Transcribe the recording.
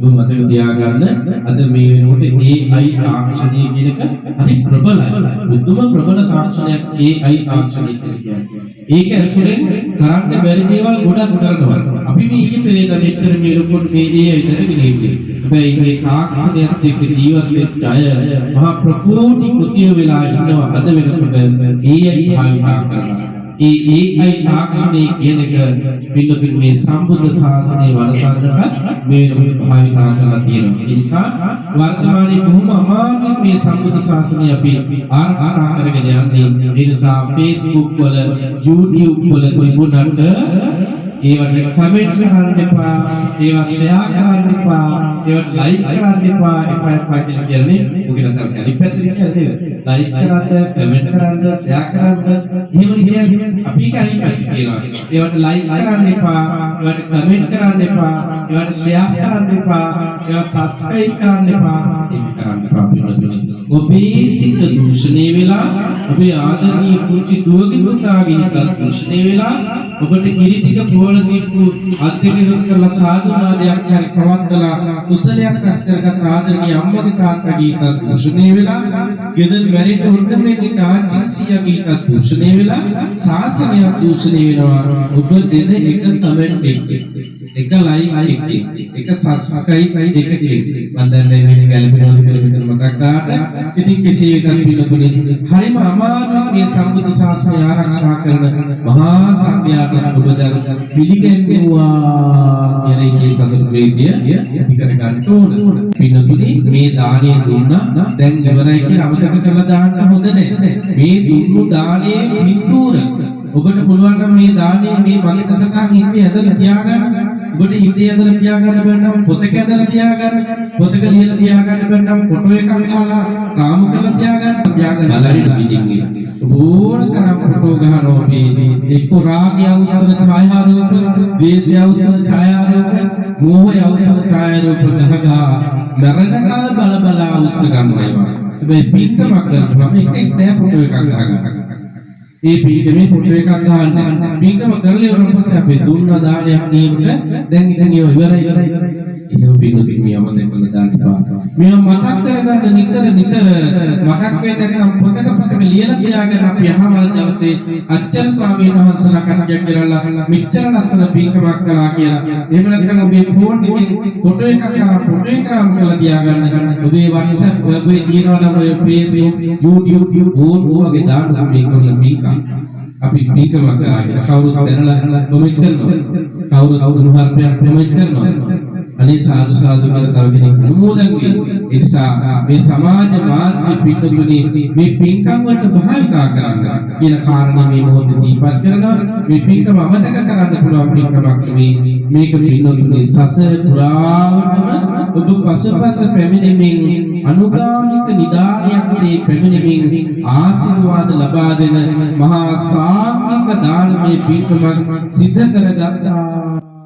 ඔබ මතක තියාගන්න අද මේ වෙනකොට AI තාක්ෂණය කියන එක හරි ප්‍රබලයි. බුදුම ප්‍රබල තාක්ෂණයක් AI තාක්ෂණය කියන්නේ. ඒක ඇතුලෙන් කරන්න බැරි දේවල් ගොඩක් කරනවා. අපි මේ ඊයේ පෙරේදා මෙච්චර මේ ලොකුට මේ AI දැනගෙන ඉන්නේ. හැබැයි මේ තාක්ෂණයත් එක්ක ජීවත් වෙච්ච අය මහා ප්‍රකෝටි කෘතිය වෙලා ඉන්නවා අද වෙනකොට AI භාවිතා කරනවා. AI තාක්ෂණය කියන එක පිළිතුරු මේ සම්බුද්ධ ශාසනයේ වලසන්නට මේ වෙනකොට භාවිතා කරලා තියෙනවා. ඒ නිසා වර්තමානයේ බොහොම අමාරුයි මේ සම්බුද්ධ ශාසනය අපි ආරක්ෂා කරගෙන යන්නේ. ඒ නිසා Facebook වල YouTube වල තිබුණාට ඒවට කමෙන්ට් කරන්න එපා, ඒවා ෂෙයා කරන්න එපා, ඒවට ලයික් කරන්න එපා. එපා කියලා කියන්නේ ඔකේ නැත්නම් කැලිපැටි කියන්නේ ලයික් කරන්න, කමෙන්ට් කරන්න, ෂෙයා කරන්න. එහෙම කියන්නේ අපි කැලිපැටි කියනවා. ඒවට ලයික් කරන්න එපා, ඒවට කමෙන්ට් කරන්න එපා, ඒවට ෂෙයා කරන්න එපා, ඒවා සබ්ස්ක්‍රයිබ් කරන්න එපා. ඒක කරන්න එපා පිළිතුරු. ඔබේ සිත දූෂණය වෙලා, ඔබේ ආදරණීය පුංචි දුවගේ පුතාගේ හිත දූෂණය වෙලා ඔබට කිරිතික පොළ දීපු අධ්‍යයනය කරලා සාධුනාදයක් හරි පවත්ලා කුසලයක් රැස් කරගත් ආදරණීය අම්මගේ තාත්තගේ හිත දූෂණය වෙලා, ගෙදර මැරිට උන්න මේ තාක්ෂිසියගේ හිත දූෂණය වෙලා, ශාසනය දූෂණය වෙනවා. ඔබ දෙන එක කමෙන්ට් එක ලයික් එක සබ්ස්ක්‍රයිබ් එක මම දැන් මේ ගැලපෙනවා කියලා මතක් ගන්නට. ඉතින් කෙසේ වෙතත් පිළිතුරුනේ හරිම අමාරුයි මේ සම්බුද්ධ ශාසනය ආරක්ෂා කරන මහා සංඝයාට ඔබ දැන් පිළිගැන්වුවා කියලා මේ සතුට ප්‍රීතිය ඇති කර ගන්න ඕන. පිළිතුරුනේ මේ දාණය දුන්නා දැන් ඉවරයි කියලා අමතක කරලා දාන්න හොඳ නැහැ. මේ දුන්නු දාණයේ පිටුර ඔබට පුළුවන් නම් මේ දාණය මේ මතක සටහන් ඉන්නේ ඇදලා තියාගන්න. ඔබට හිතේ ඇදලා තියාගන්න බැරි නම් පොතක ඇදලා තියාගන්න. පොතක ලියලා තියාගන්න බැරි නම් ෆොටෝ එකක් ගහලා රාමු කරලා තියාගන්න. බලන්න පිටින් ඕන තරම් ෆොටෝ ගහනවා මේ එක්ක රාගය අවසන ඡායාරූප, ද්වේෂය අවසන ඡායාරූප, මෝහය අවසන ඡායාරූප ගහගා මරණකාල බල බල අවශ්‍ය ගන්නවා ඒවා. හැබැයි පිටකමක් කරපුවම එක තෑ ෆොටෝ එකක් ගහගන්න. ඒ පිටකමේ ෆොටෝ එකක් ගන්න. පිටකම කරලා ඉවරන පස්සේ අපි දුන්න දානයක් නියමට දැන් ඉතින් ඒව ඉවරයි. ඒක පිටුපින් මියම දෙකල දාන්න පාන. මේවා මතක් කරගන්න නිතර මතක් වෙන්නේ නැත්නම් පොතක ලියලා තියාගෙන අපි අහවල් දවසේ අච්චර ස්වාමීන් වහන්සේලා කට්ටියක් කියලා මෙච්චර ලස්සන පිටකමක් කළා කියලා. එහෙම නැත්නම් ඔබේ ෆෝන් එකෙන් ෆොටෝ එකක් කරලා ෆොටෝ එකක් කරලා තියාගන්න. ඔබේ WhatsApp ඔබේ තියෙනවා නම් ඔය Facebook YouTube ඕනෝගේ දාන්න මේක පිටකම. අපි පිටකමක් කරා කියලා කවුරුත් දැනලා කමෙන්ට් කරනවා. කවුරුත් උන්වහන්සේට කමෙන්ට් කරනවා. අනේ සාදු සාදු කියලා තව කෙනෙක් අනුමෝදන් වේ. ඒ නිසා මේ සමාජ මාධ්‍ය පිටුපුනේ මේ පින්කම් වලට භාවිතා කරන්න කියන කාරණේ මේ මොහොතේ සිහිපත් කරනවා. මේ පින්කම අමතක කරන්න පුළුවන් පින්කමක් මේක පින්නුනේ සසර පුරාවටම ඔබ පසුපස පැමිණෙමින් අනුගාමික නිදානයක්සේ පැමිණෙමින් ආශිර්වාද ලබා දෙන මහා සාංගික දානමය පින්කමක් සිද්ධ කරගත්තා.